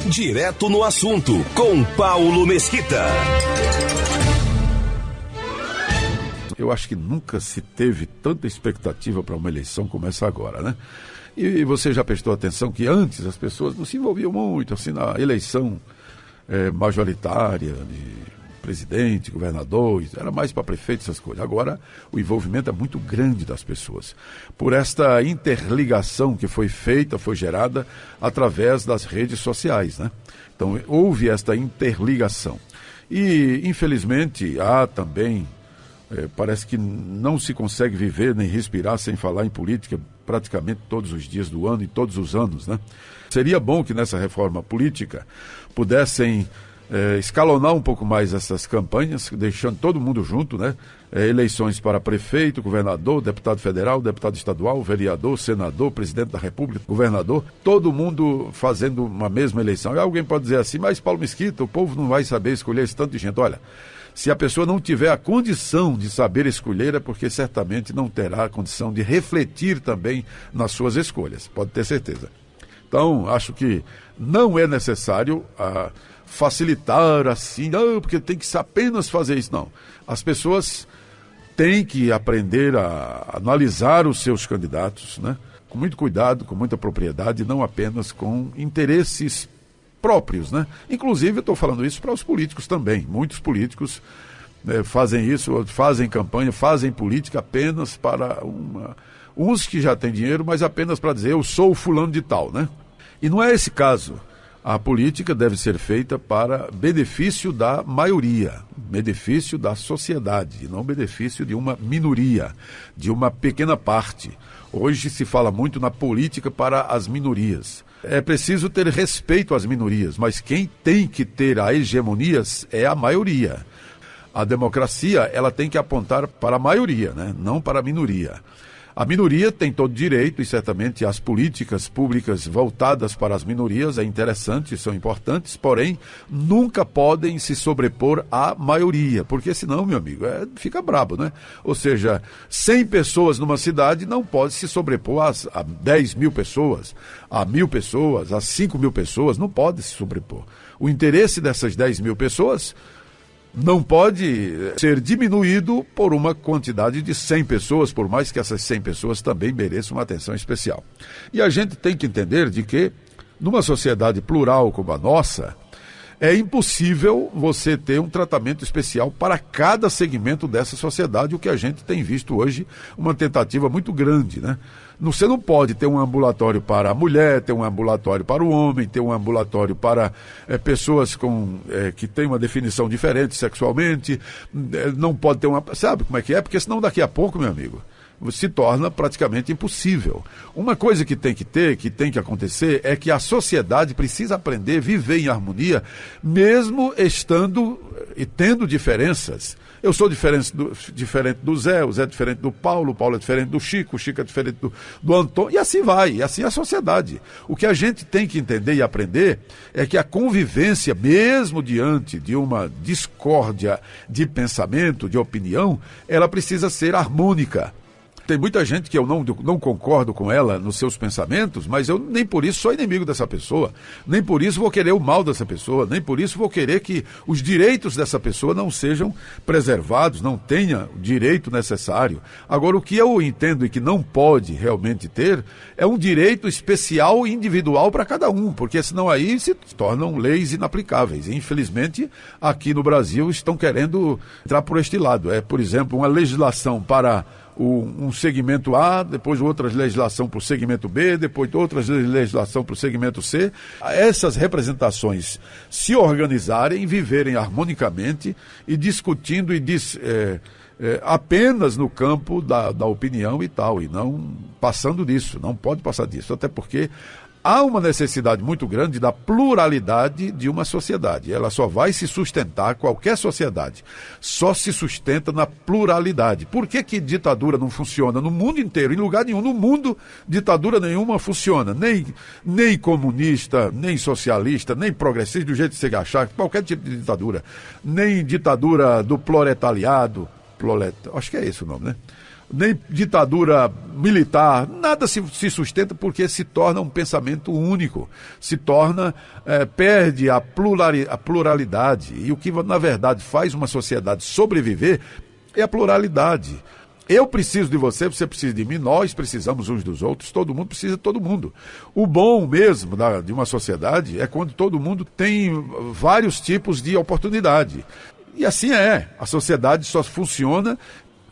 Direto no assunto, com Paulo Mesquita. Eu acho que nunca se teve tanta expectativa para uma eleição como essa agora, né? E você já prestou atenção que antes as pessoas não se envolviam muito assim na eleição majoritária de presidente, governador, era mais para prefeito, essas coisas. Agora o envolvimento é muito grande das pessoas, por esta interligação que foi feita, foi gerada através das redes sociais, né? Então houve esta interligação. E infelizmente há também, parece que não se consegue viver nem respirar sem falar em política praticamente todos os dias do ano e todos os anos, né? Seria bom que nessa reforma política pudessem escalonar um pouco mais essas campanhas, deixando todo mundo junto, né? Eleições para prefeito, governador, deputado federal, deputado estadual, vereador, senador, presidente da República, governador, todo mundo fazendo uma mesma eleição. E alguém pode dizer assim, mas Paulo Mesquita, o povo não vai saber escolher esse tanto de gente. Olha, se a pessoa não tiver a condição de saber escolher, é porque certamente não terá a condição de refletir também nas suas escolhas, pode ter certeza. Então, acho que não é necessário facilitar assim, porque tem que apenas fazer isso, não. As pessoas têm que aprender a analisar os seus candidatos, né? Com muito cuidado, com muita propriedade, não apenas com interesses próprios, né? Inclusive, eu estou falando isso para os políticos também. Muitos políticos fazem isso, fazem campanha, fazem política apenas para uns que já têm dinheiro, mas apenas para dizer eu sou o fulano de tal, né? E não é esse caso. A política deve ser feita para benefício da maioria, benefício da sociedade, não benefício de uma minoria, de uma pequena parte. Hoje se fala muito na política para as minorias. É preciso ter respeito às minorias, mas quem tem que ter a hegemonia é a maioria. A democracia, ela tem que apontar para a maioria, né? Não para a minoria. A minoria tem todo direito, e certamente as políticas públicas voltadas para as minorias é interessante, são importantes, porém nunca podem se sobrepor à maioria, porque senão, meu amigo, fica brabo, né? Ou seja, 100 pessoas numa cidade não pode se sobrepor a 10 mil pessoas, a 1.000 pessoas, a 5 mil pessoas, não pode se sobrepor. O interesse dessas 10 mil pessoas não pode ser diminuído por uma quantidade de 100 pessoas, por mais que essas 100 pessoas também mereçam uma atenção especial. E a gente tem que entender de que, numa sociedade plural como a nossa, é impossível você ter um tratamento especial para cada segmento dessa sociedade, o que a gente tem visto hoje, uma tentativa muito grande, né? Você não pode ter um ambulatório para a mulher, ter um ambulatório para o homem, ter um ambulatório para pessoas que têm uma definição diferente sexualmente, não pode ter uma... Sabe como é que é? Porque senão daqui a pouco, meu amigo, se torna praticamente impossível. Uma coisa que tem que acontecer, é que a sociedade precisa aprender a viver em harmonia, mesmo estando e tendo diferenças. Eu sou diferente do Zé, o Zé é diferente do Paulo, o Paulo é diferente do Chico, o Chico é diferente do Antônio, e assim vai, e assim é a sociedade. O que a gente tem que entender e aprender é que a convivência, mesmo diante de uma discórdia de pensamento, de opinião, ela precisa ser harmônica. Tem muita gente que eu não concordo com ela nos seus pensamentos, mas eu nem por isso sou inimigo dessa pessoa, nem por isso vou querer o mal dessa pessoa, nem por isso vou querer que os direitos dessa pessoa não sejam preservados, não tenha o direito necessário. Agora, o que eu entendo e que não pode realmente ter é um direito especial e individual para cada um, porque senão aí se tornam leis inaplicáveis. E, infelizmente, aqui no Brasil estão querendo entrar por este lado. Por exemplo, uma legislação para um segmento A, depois outra legislação para o segmento B, depois outra legislação para o segmento C. Essas representações se organizarem, viverem harmonicamente e discutindo apenas no campo da opinião e tal, e não passando disso, não pode passar disso, até porque há uma necessidade muito grande da pluralidade de uma sociedade. Ela só vai se sustentar, qualquer sociedade, só se sustenta na pluralidade. Por que ditadura não funciona no mundo inteiro? Em lugar nenhum no mundo, ditadura nenhuma funciona. Nem comunista, nem socialista, nem progressista, do jeito que você achar, qualquer tipo de ditadura. Nem ditadura do proletariado, acho que é esse o nome, né? nem ditadura militar, nada se sustenta porque se torna um pensamento único, perde a pluralidade. E o que, na verdade, faz uma sociedade sobreviver é a pluralidade. Eu preciso de você, você precisa de mim, nós precisamos uns dos outros, todo mundo precisa de todo mundo. O bom mesmo de uma sociedade é quando todo mundo tem vários tipos de oportunidade. E assim a sociedade só funciona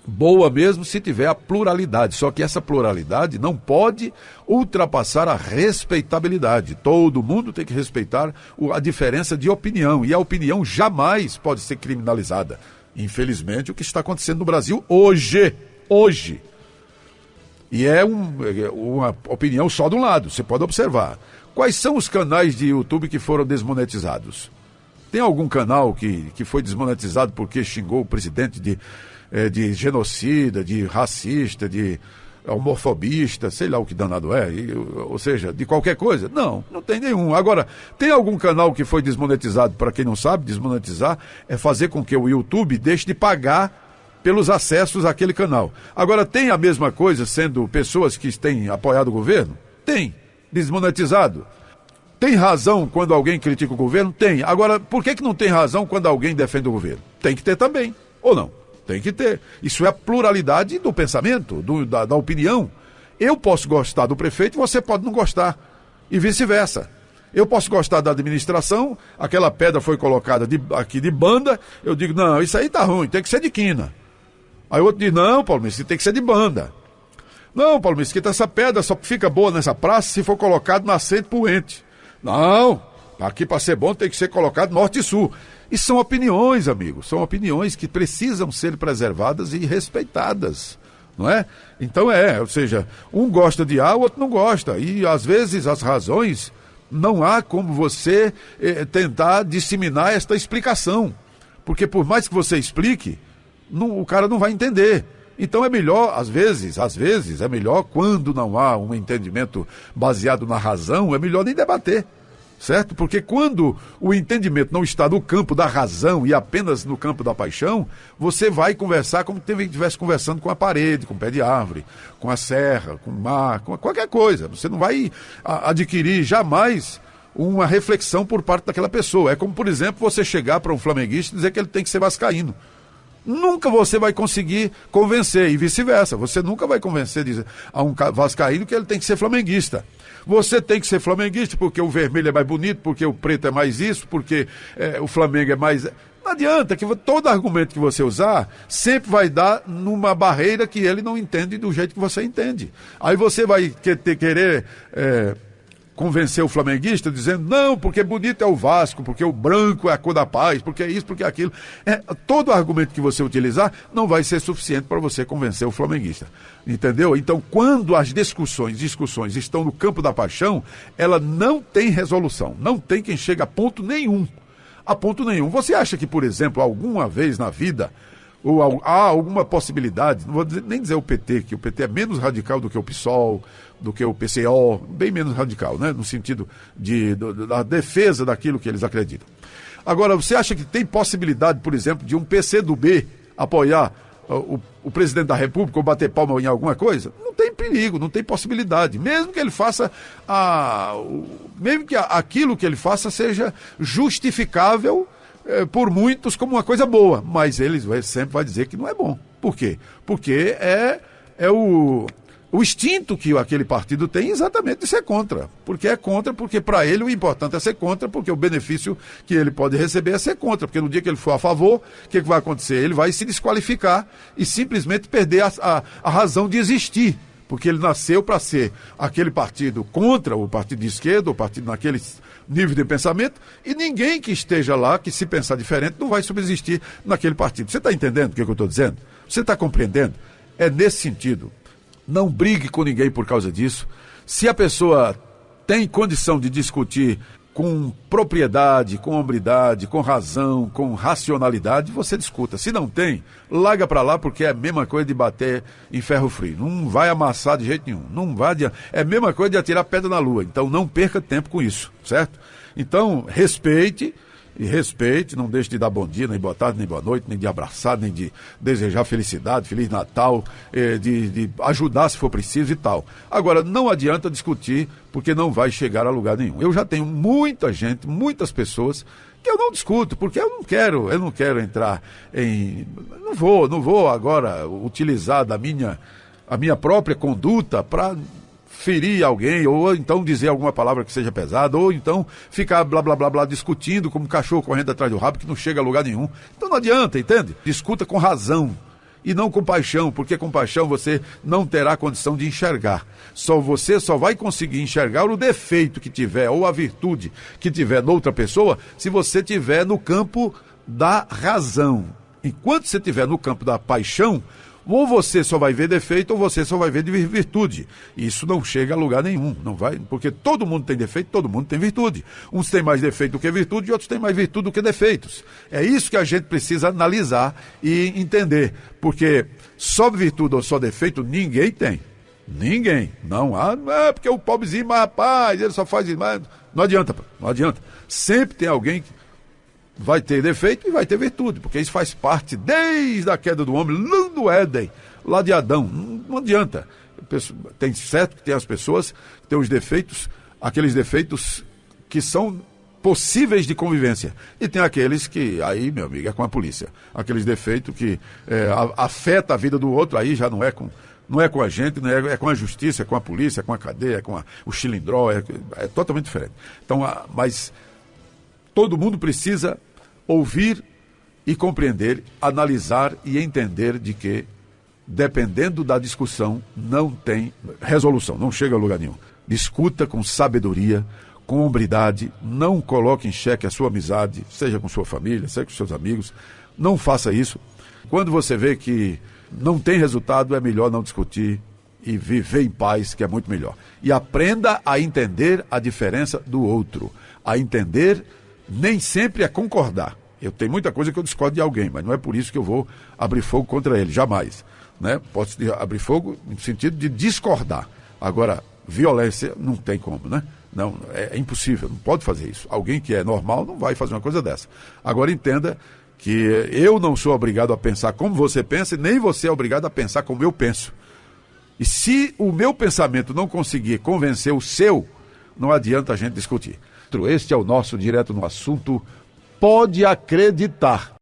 boa mesmo se tiver a pluralidade, só que essa pluralidade não pode ultrapassar a respeitabilidade. Todo mundo tem que respeitar a diferença de opinião, e a opinião jamais pode ser criminalizada. Infelizmente, o que está acontecendo no Brasil hoje. E é uma opinião só de um lado, você pode observar. Quais são os canais de YouTube que foram desmonetizados? Tem algum canal que foi desmonetizado porque xingou o presidente de genocida, de racista, de homofobista, sei lá o que danado é, ou seja, de qualquer coisa? Não tem nenhum. Agora, tem algum canal que foi desmonetizado? Para quem não sabe, desmonetizar é fazer com que o YouTube deixe de pagar pelos acessos àquele canal. Agora, tem a mesma coisa sendo pessoas que têm apoiado o governo? Tem. Desmonetizado. Tem razão quando alguém critica o governo? Tem. Agora, por que não tem razão quando alguém defende o governo? Tem que ter também, ou não? Tem que ter. Isso é a pluralidade do pensamento, da opinião. Eu posso gostar do prefeito e você pode não gostar. E vice-versa. Eu posso gostar da administração, aquela pedra foi colocada aqui de banda, eu digo, não, isso aí tá ruim, tem que ser de quina. Aí o outro diz, não, Paulo Mesquita, tem que ser de banda. Não, Paulo Mesquita, essa pedra só fica boa nessa praça se for colocado na Nascente Poente. Não, aqui para ser bom tem que ser colocado norte e sul. E são opiniões, amigos, são opiniões que precisam ser preservadas e respeitadas, não é? Então ou seja, um gosta de A, o outro não gosta. E às vezes as razões, não há como você tentar disseminar esta explicação. Porque por mais que você explique, o cara não vai entender. Então é melhor, às vezes é melhor quando não há um entendimento baseado na razão, é melhor nem debater. Certo? Porque quando o entendimento não está no campo da razão e apenas no campo da paixão, você vai conversar como se estivesse conversando com a parede, com o pé de árvore, com a serra, com o mar, com qualquer coisa. Você não vai adquirir jamais uma reflexão por parte daquela pessoa. É como, por exemplo, você chegar para um flamenguista e dizer que ele tem que ser vascaíno. Nunca você vai conseguir convencer, e vice-versa. Você nunca vai convencer a um vascaíno que ele tem que ser flamenguista. Você tem que ser flamenguista porque o vermelho é mais bonito, porque o preto é mais isso, porque o Flamengo é mais... Não adianta, que todo argumento que você usar sempre vai dar numa barreira que ele não entende do jeito que você entende. Aí você vai querer convencer o flamenguista dizendo, não, porque bonito é o Vasco, porque o branco é a cor da paz, porque é isso, porque é aquilo. Todo argumento que você utilizar não vai ser suficiente para você convencer o flamenguista. Entendeu? Então, quando as discussões estão no campo da paixão, ela não tem resolução, não tem quem chegue a ponto nenhum. A ponto nenhum. Você acha que, por exemplo, alguma vez na vida, ou há alguma possibilidade, não vou nem dizer o PT, que o PT é menos radical do que o PSOL, do que o PCO, bem menos radical, né? No sentido da defesa daquilo que eles acreditam. Agora, você acha que tem possibilidade, por exemplo, de um PCdoB apoiar o presidente da República ou bater palma em alguma coisa? Não tem perigo, não tem possibilidade. Mesmo que ele faça mesmo que aquilo que ele faça seja justificável por muitos como uma coisa boa, mas ele sempre vai dizer que não é bom. Por quê? Porque o instinto que aquele partido tem exatamente de ser contra. Porque é contra, porque para ele o importante é ser contra, porque o benefício que ele pode receber é ser contra. Porque no dia que ele for a favor, o que vai acontecer? Ele vai se desqualificar e simplesmente perder a razão de existir. Porque ele nasceu para ser aquele partido contra o partido de esquerda, o partido naquele nível de pensamento, e ninguém que esteja lá, que se pensar diferente, não vai subsistir naquele partido. Você está entendendo o que eu estou dizendo? Você está compreendendo? É nesse sentido. Não brigue com ninguém por causa disso. Se a pessoa tem condição de discutir com propriedade, com hombridade, com razão, com racionalidade, você discuta. Se não tem, larga para lá, porque é a mesma coisa de bater em ferro frio. Não vai amassar de jeito nenhum. Não vai é a mesma coisa de atirar pedra na lua. Então não perca tempo com isso, certo? Então respeite E respeite, não deixe de dar bom dia, nem boa tarde, nem boa noite, nem de abraçar, nem de desejar felicidade, Feliz Natal, de ajudar se for preciso e tal. Agora, não adianta discutir, porque não vai chegar a lugar nenhum. Eu já tenho muita gente, muitas pessoas que eu não discuto, porque eu não quero entrar em... Não vou agora utilizar a minha própria conduta para ferir alguém, ou então dizer alguma palavra que seja pesada, ou então ficar blá blá blá blá discutindo como um cachorro correndo atrás do rabo que não chega a lugar nenhum. Então não adianta, entende? Discuta com razão e não com paixão, porque com paixão você não terá condição de enxergar. Você só vai conseguir enxergar o defeito que tiver ou a virtude que tiver noutra pessoa se você tiver no campo da razão. Enquanto você estiver no campo da paixão, ou você só vai ver defeito, ou você só vai ver de virtude. Isso não chega a lugar nenhum, não vai, porque todo mundo tem defeito, todo mundo tem virtude. Uns têm mais defeito do que virtude e outros têm mais virtude do que defeitos. É isso que a gente precisa analisar e entender, porque só virtude ou só defeito ninguém tem. Ninguém. Não há, porque o pobrezinho, mas rapaz, ele só faz isso. Não adianta, não adianta. Sempre tem alguém que vai ter defeito e vai ter virtude, porque isso faz parte desde a queda do homem, lá do Éden, lá de Adão. Não adianta. Tem certo que tem as pessoas que têm os defeitos, aqueles defeitos que são possíveis de convivência. E tem aqueles que, aí, meu amigo, é com a polícia. Aqueles defeitos que afeta a vida do outro, aí já não é com a gente, é com a justiça, é com a polícia, é com a cadeia, é com o chilindró, é totalmente diferente. Então, mas todo mundo precisa ouvir e compreender, analisar e entender de que, dependendo da discussão, não tem resolução, não chega a lugar nenhum. Discuta com sabedoria, com hombridade, não coloque em xeque a sua amizade, seja com sua família, seja com seus amigos, não faça isso. Quando você vê que não tem resultado, é melhor não discutir e viver em paz, que é muito melhor. E aprenda a entender a diferença do outro, a entender. Nem sempre é concordar. Eu tenho muita coisa que eu discordo de alguém, mas não é por isso que eu vou abrir fogo contra ele, jamais. Né? Posso abrir fogo no sentido de discordar. Agora, violência não tem como, né? Não, é impossível, não pode fazer isso. Alguém que é normal não vai fazer uma coisa dessa. Agora entenda que eu não sou obrigado a pensar como você pensa e nem você é obrigado a pensar como eu penso. E se o meu pensamento não conseguir convencer o seu, não adianta a gente discutir. Este é o nosso Direto no Assunto. Pode acreditar.